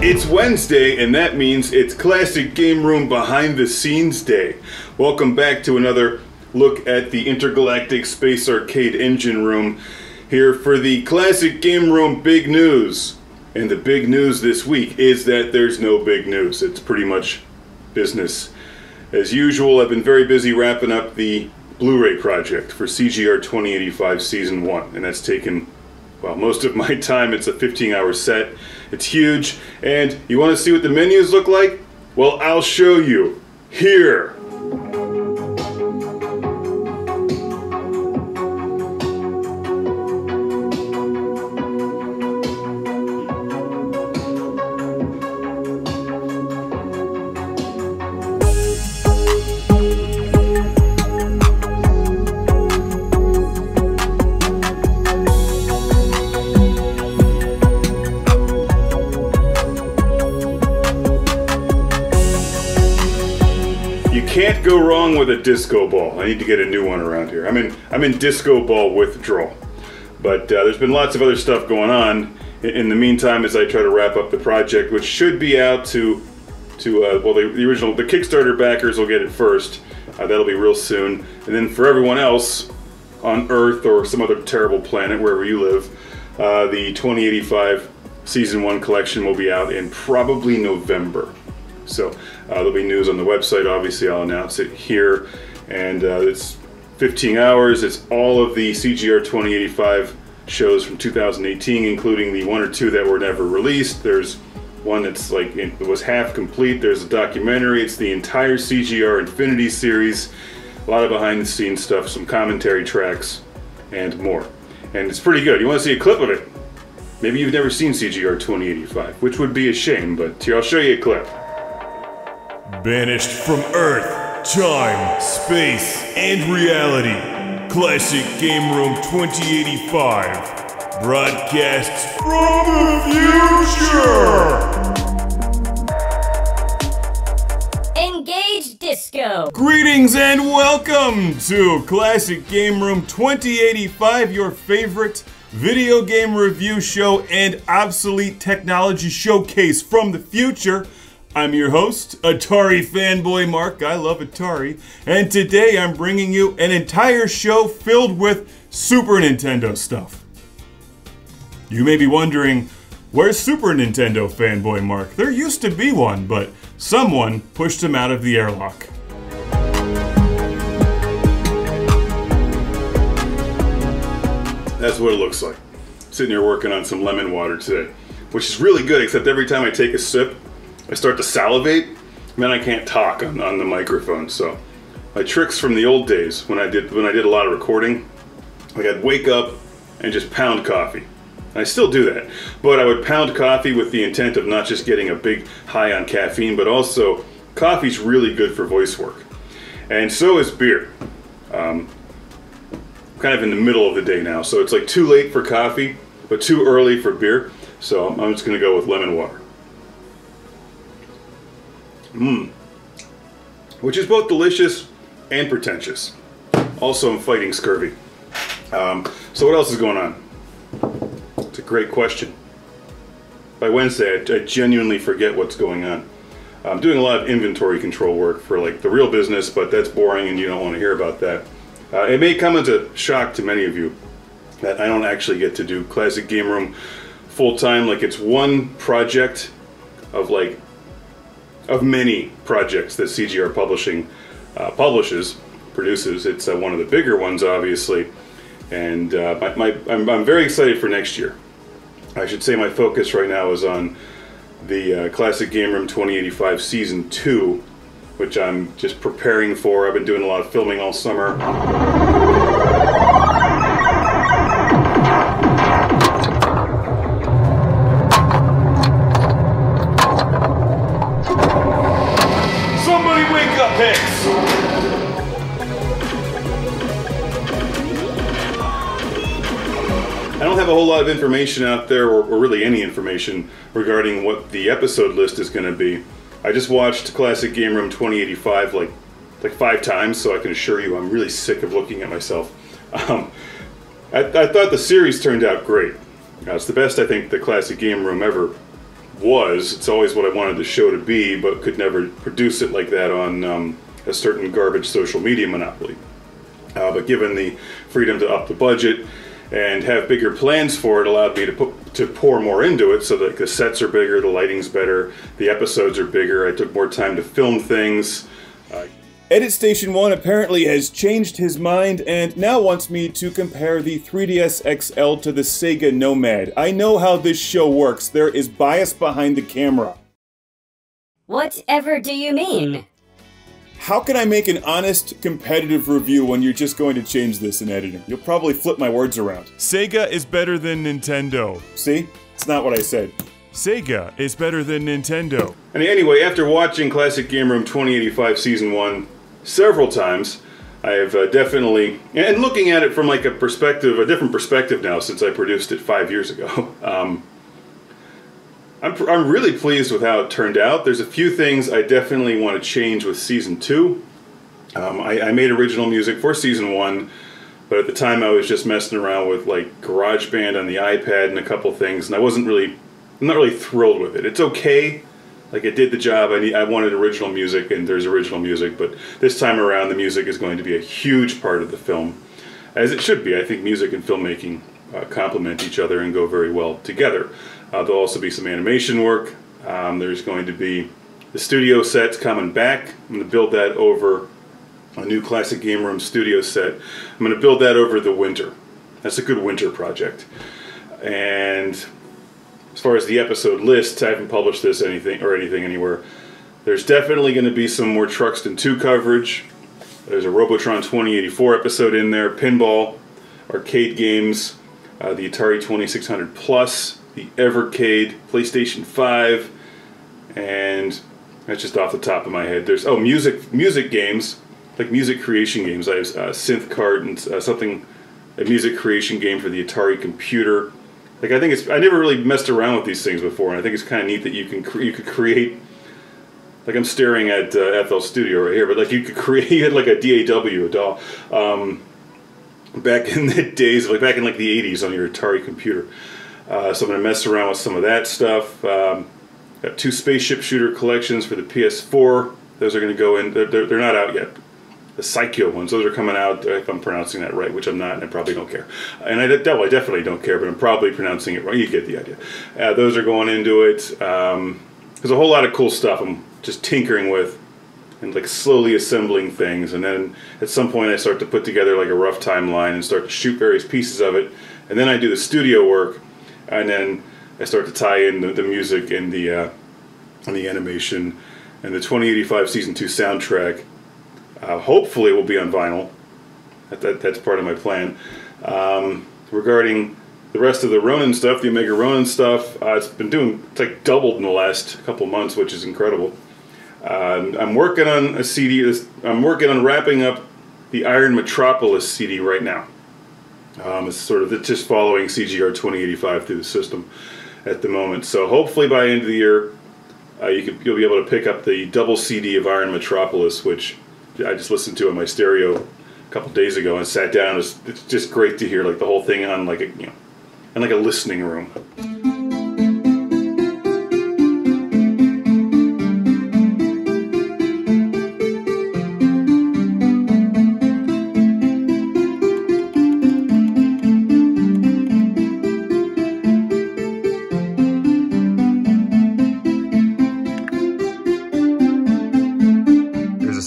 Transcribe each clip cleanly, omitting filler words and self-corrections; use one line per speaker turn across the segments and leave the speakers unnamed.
It's Wednesday, and that means it's Classic Game Room Behind the Scenes Day. Welcome back to another look at the Intergalactic Space Arcade Engine Room, here for the Classic Game Room Big News. And the big news this week is that there's no big news. It's pretty much business as usual. I've been very busy wrapping up the Blu-Ray project for CGR 2085 Season 1, and that's taken, well, most of my time. It's a 15-hour set. It's huge, and you want to see what the menus look like? Well, I'll show you. Here! Can't go wrong with a disco ball. I need to get a new one around here. I'm in disco ball withdrawal. But there's been lots of other stuff going on in the meantime as I try to wrap up the project, which should be out to well, the Kickstarter backers will get it first. That'll be real soon. And then for everyone else on Earth or some other terrible planet, wherever you live, the 2085 Season 1 collection will be out in probably November. So there'll be news on the website. Obviously, I'll announce it here. And it's 15 hours. It's all of the CGR 2085 shows from 2018, including the one or two that were never released. There's one that's like, it was half complete. There's a documentary. It's the entire CGR Infinity series. A lot of behind the scenes stuff, some commentary tracks, and more. And it's pretty good. You want to see a clip of it? Maybe you've never seen CGR 2085, which would be a shame, but here, I'll show you a clip.
Banished from Earth, time, space, and reality, Classic Game Room 2085 broadcasts from the future!
Engage Disco!
Greetings and welcome to Classic Game Room 2085, your favorite video game review show and obsolete technology showcase from the future. I'm your host, Atari fanboy Mark. I love Atari. And today I'm bringing you an entire show filled with Super Nintendo stuff. You may be wondering, where's Super Nintendo fanboy Mark? There used to be one, but someone pushed him out of the airlock.
That's what it looks like. Sitting here working on some lemon water today, which is really good, except every time I take a sip, I start to salivate, and then I can't talk on the microphone. So my tricks from the old days when I did a lot of recording, like I'd wake up and just pound coffee. And I still do that, but I would pound coffee with the intent of not just getting a big high on caffeine, but also coffee's really good for voice work. And so is beer. I'm kind of in the middle of the day now, so it's like too late for coffee, but too early for beer. So I'm just gonna go with lemon water. Which is both delicious and pretentious. Also, I'm fighting scurvy. So what else is going on? It's a great question. By Wednesday, I genuinely forget what's going on. I'm doing a lot of inventory control work for like the real business, but that's boring and you don't want to hear about that. It may come as a shock to many of you that I don't actually get to do Classic Game Room full time. Like, it's one project of many projects that CGR Publishing produces. It's one of the bigger ones, obviously, and I'm very excited for next year. I should say my focus right now is on the Classic Game Room 2085 Season 2, which I'm just preparing for. I've been doing a lot of filming all summer. I don't have a whole lot of information out there, or really any information regarding what the episode list is going to be. I just watched Classic Game Room 2085 like 5 times, so I can assure you I'm really sick of looking at myself. I thought the series turned out great. It's the best I think the Classic Game Room ever was. It's always what I wanted the show to be, but could never produce it like that on a certain garbage social media monopoly. But given the freedom to up the budget and have bigger plans for it, allowed me to pour more into it, so that the sets are bigger, the lighting's better, the episodes are bigger. I took more time to film things.
Edit Station 1 apparently has changed his mind and now wants me to compare the 3DS XL to the Sega Nomad. I know how this show works. There is bias behind the camera.
Whatever do you mean?
How can I make an honest, competitive review when you're just going to change this in editing? You'll probably flip my words around.
Sega is better than Nintendo.
See? It's not what I said.
Sega is better than Nintendo.
And anyway, after watching Classic Game Room 2085 Season 1 several times, I have definitely, and looking at it from like a different perspective now since I produced it 5 years ago, I'm really pleased with how it turned out. There's a few things I definitely want to change with Season 2. I made original music for Season 1, but at the time I was just messing around with like GarageBand on the iPad and a couple things, and I'm not really thrilled with it. It's okay, like it did the job. I wanted original music, and there's original music, but this time around the music is going to be a huge part of the film, as it should be. I think music and filmmaking complement each other and go very well together. There'll also be some animation work. There's going to be the studio sets coming back. I'm going to build that over a new Classic Game Room studio set. I'm going to build that over the winter. That's a good winter project. And as far as the episode list, I haven't published this anything anywhere. There's definitely going to be some more Truxton 2 coverage. There's a Robotron 2084 episode in there, pinball, arcade games, the Atari 2600 Plus, the Evercade, PlayStation 5, and that's just off the top of my head. There's music games, like music creation games. I have Synth Cart and a music creation game for the Atari computer. Like I never really messed around with these things before, and I think it's kind of neat that you could create. Like I'm staring at FL Studio right here, but like you could create like a DAW, a doll, back in the days, like back in like the 80s on your Atari computer. So I'm going to mess around with some of that stuff. Got 2 spaceship shooter collections for the PS4. Those are going to go in. They're not out yet. The Psycho ones, those are coming out, if I'm pronouncing that right, which I'm not, and I probably don't care. And I definitely don't care, but I'm probably pronouncing it wrong. You get the idea. Those are going into it. There's a whole lot of cool stuff I'm just tinkering with and like slowly assembling things. And then at some point I start to put together like a rough timeline and start to shoot various pieces of it. And then I do the studio work, and then I start to tie in the music and the animation and the 2085 Season 2 soundtrack. Hopefully it will be on vinyl. That's part of my plan. Regarding the rest of the Ronin stuff, the Omega Ronin stuff, it's like doubled in the last couple months, which is incredible. I'm working on a CD. I'm working on wrapping up the Iron Metropolis CD right now. It's just following CGR 2085 through the system at the moment. So hopefully by the end of the year, you'll be able to pick up the double CD of Iron Metropolis, which I just listened to on my stereo a couple days ago and sat down. It's just great to hear like the whole thing on like in like a listening room.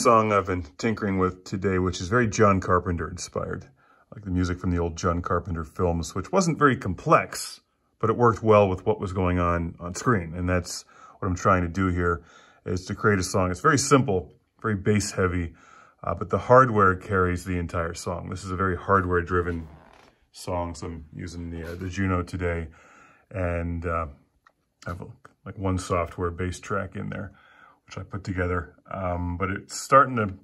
Song I've been tinkering with today, which is very John Carpenter inspired, like the music from the old John Carpenter films, which wasn't very complex, but it worked well with what was going on screen. And that's what I'm trying to do here, is to create a song. It's very simple, very bass heavy, but the hardware carries the entire song. This is a very hardware driven song, so I'm using the Juno today, and I have like one software bass track in there, which I put together, but it's starting to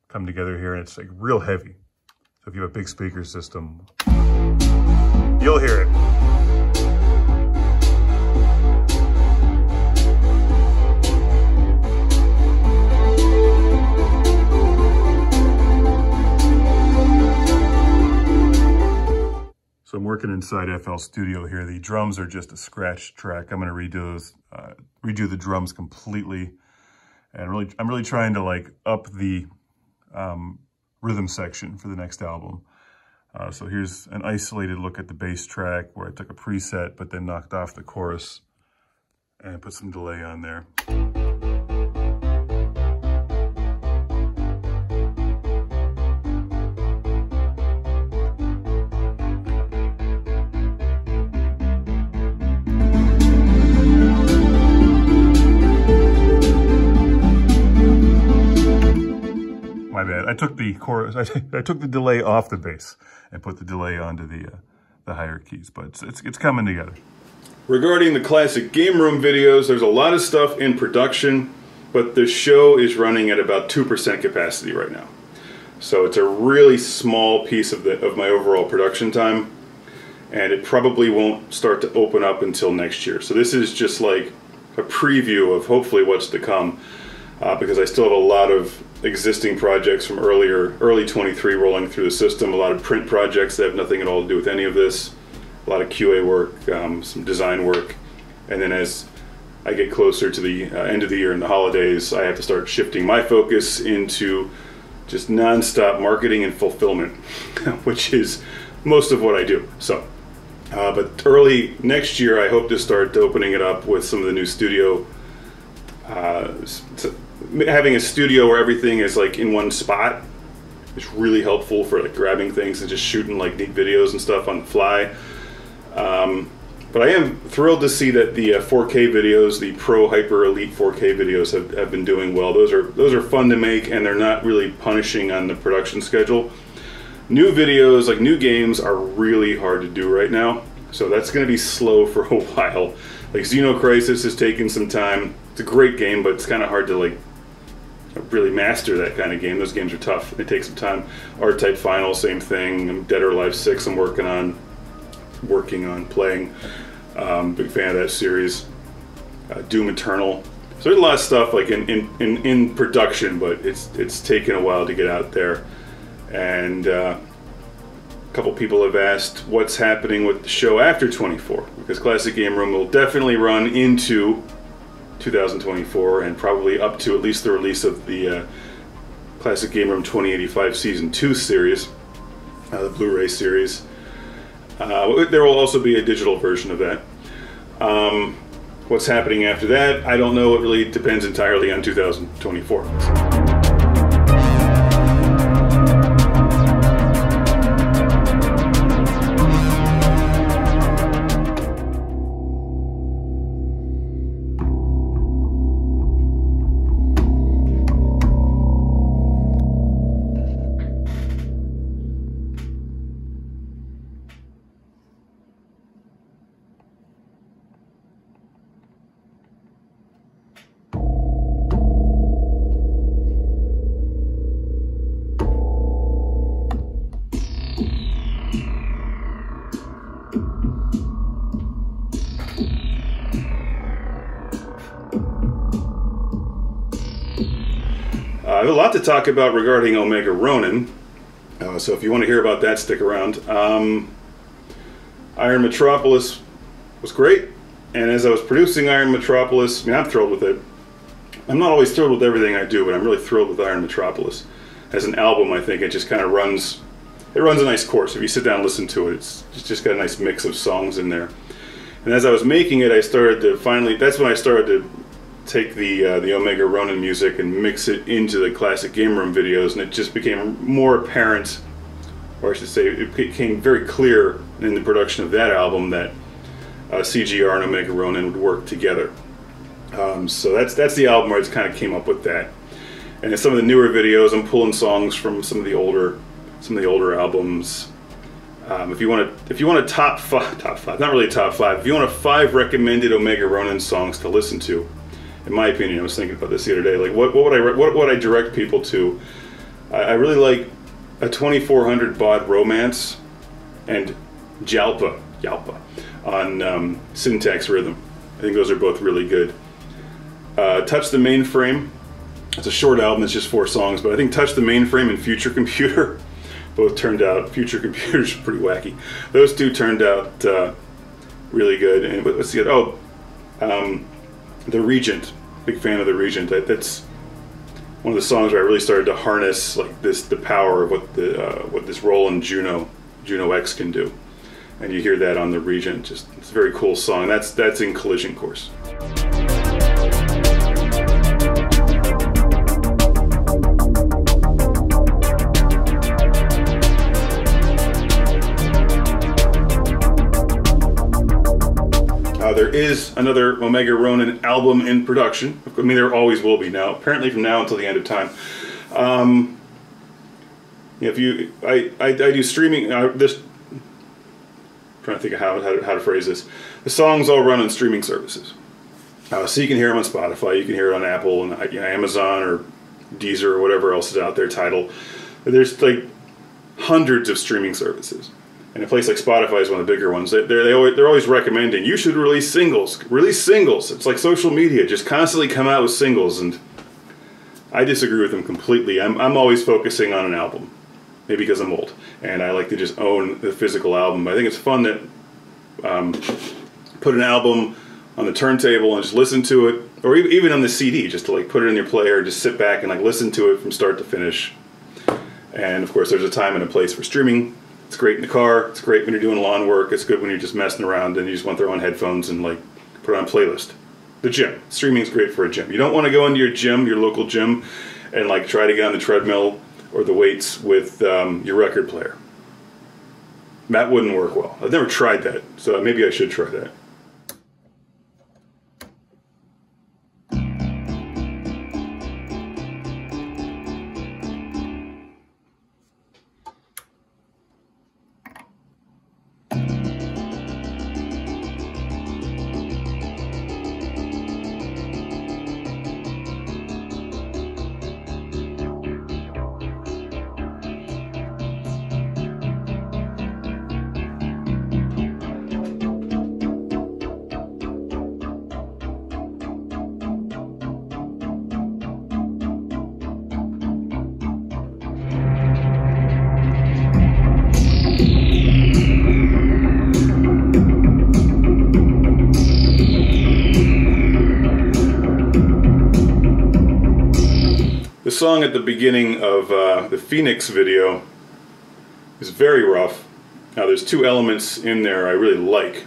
come together here, and it's like real heavy. So if you have a big speaker system, you'll hear it. So working inside FL Studio here. The drums are just a scratch track. I'm going to redo the drums completely. And I'm really trying to like up the rhythm section for the next album. So here's an isolated look at the bass track where I took a preset but then knocked off the chorus and put some delay on there. My bad. I took the chorus. I took the delay off the bass and put the delay onto the higher keys, but it's coming together.
Regarding the classic game room videos, there's a lot of stuff in production, but the show is running at about 2% capacity right now. So it's a really small piece of my overall production time, and it probably won't start to open up until next year. So this is just like a preview of hopefully what's to come, because I still have a lot of existing projects from early 23 rolling through the system, a lot of print projects that have nothing at all to do with any of this, a lot of QA work, some design work, and then as I get closer to the end of the year and the holidays, I have to start shifting my focus into just non-stop marketing and fulfillment, which is most of what I do. So, but early next year, I hope to start opening it up with some of the new studio, having a studio where everything is like in one spot is really helpful for like grabbing things and just shooting like neat videos and stuff on the fly. But I am thrilled to see that the 4K videos, the Pro Hyper Elite 4K videos have been doing well. Those are fun to make, and they're not really punishing on the production schedule. New videos, like new games, are really hard to do right now. So that's going to be slow for a while. Like Xeno Crisis has taken some time. It's a great game, but it's kind of hard to like really master that kind of game. Those games are tough. They take some time. R-Type Final, same thing. Dead or Alive 6 I'm working on playing. Big fan of that series. Doom Eternal. So there's a lot of stuff like in production, but it's taken a while to get out there. And a couple people have asked what's happening with the show after 24, because Classic Game Room will definitely run into 2024 and probably up to at least the release of the Classic Game Room 2085 Season 2 series, the Blu-ray series. There will also be a digital version of that. What's happening after that, I don't know. It really depends entirely on 2024. I have a lot to talk about regarding Omega Ronin, so if you want to hear about that, stick around. Iron Metropolis was great, and as I was producing Iron Metropolis, I mean, I'm thrilled with it. I'm not always thrilled with everything I do, but I'm really thrilled with Iron Metropolis. As an album, I think it just kind of runs a nice course. If you sit down and listen to it, it's just got a nice mix of songs in there. And as I was making it, I started to that's when I started to take the Omega Ronin music and mix it into the Classic Game Room videos, and it just became more apparent, or I should say, it became very clear in the production of that album that CGR and Omega Ronin would work together. So that's the album where I just kind of came up with that. And in some of the newer videos, I'm pulling songs from some of the older albums. If you want a top five, not really top five. If you want 5 recommended Omega Ronin songs to listen to, in my opinion, I was thinking about this the other day. Like, what would I direct people to? I really like a 2400 Baud Romance and Jalpa on Syntax Rhythm. I think those are both really good. Touch the Mainframe. It's a short album. It's just 4 songs, but I think Touch the Mainframe and Future Computer both turned out. Future Computers, pretty wacky. Those two turned out really good. And let's see, oh, The Regent. Big fan of The Regent. That's one of the songs where I really started to harness like the power of what this Roland Juno X can do. And you hear that on The Regent. Just it's a very cool song. That's in Collision Course. There is another Omega Ronin album in production. I mean, there always will be now. Apparently, from now until the end of time. If you, I do streaming. This trying to think of how to phrase this. The songs all run on streaming services, so you can hear them on Spotify. You can hear it on Apple and Amazon or Deezer or whatever else is out there. Tidal. There's like hundreds of streaming services. And a place like Spotify is one of the bigger ones. They're always recommending you should release singles. Release singles. It's like social media. Just constantly come out with singles, and I disagree with them completely. I'm always focusing on an album, maybe because I'm old and I like to just own the physical album. I think it's fun that put an album on the turntable and just listen to it, or even on the CD, just to like put it in your player, just sit back and like listen to it from start to finish. And of course, there's a time and a place for streaming. It's great in the car, it's great when you're doing lawn work, it's good when you're just messing around and you just want to throw on headphones and like put it on a playlist. The gym. Streaming's great for a gym. You don't want to go into your gym, your local gym, and like try to get on the treadmill or the weights with your record player. That wouldn't work well. I've never tried that, so maybe I should try that. The song at the beginning of the Phoenix video is very rough. Now there's two elements in there I really like,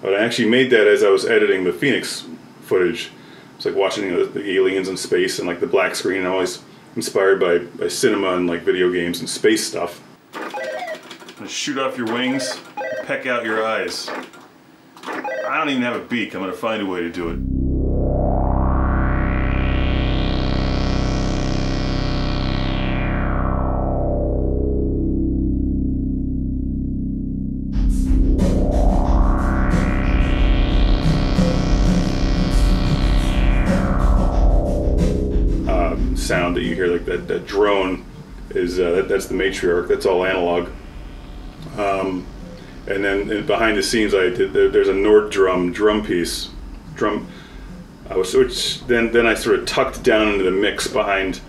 but I actually made that as I was editing the Phoenix footage. It's like watching the aliens in space and like the black screen. I'm always inspired by cinema and like video games and space stuff. Shoot off your wings, peck out your eyes. I don't even have a beak. I'm gonna find a way to do it. Sound that you hear, like that drone, is that's the matriarch. That's all analog. And then behind the scenes, there's a Nord drum piece, which then I sort of tucked down into the mix behind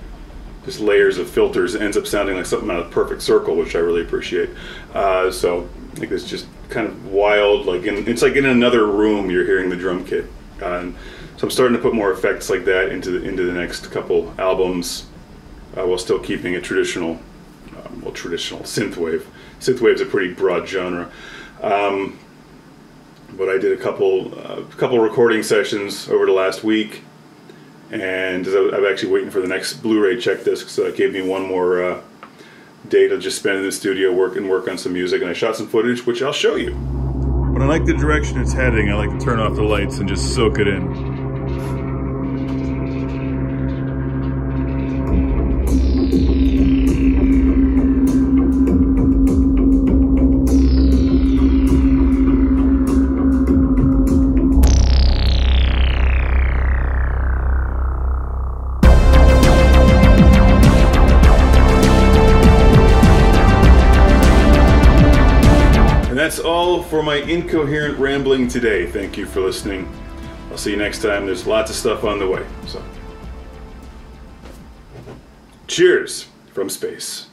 just layers of filters. It ends up sounding like something out of Perfect Circle, which I really appreciate. So like it's just kind of wild, like it's like in another room you're hearing the drum kit. So I'm starting to put more effects like that into the next couple albums, while still keeping it traditional, traditional synthwave. Synthwave's a pretty broad genre, but I did a couple recording sessions over the last week, and I'm actually waiting for the next Blu-ray check disc, so that gave me one more day to just spend in the studio work on some music, and I shot some footage, which I'll show you. When I like the direction it's heading, I like to turn off the lights and just soak it in. That's all for my incoherent rambling today. Thank you for listening. I'll see you next time. There's lots of stuff on the way. So, cheers from space.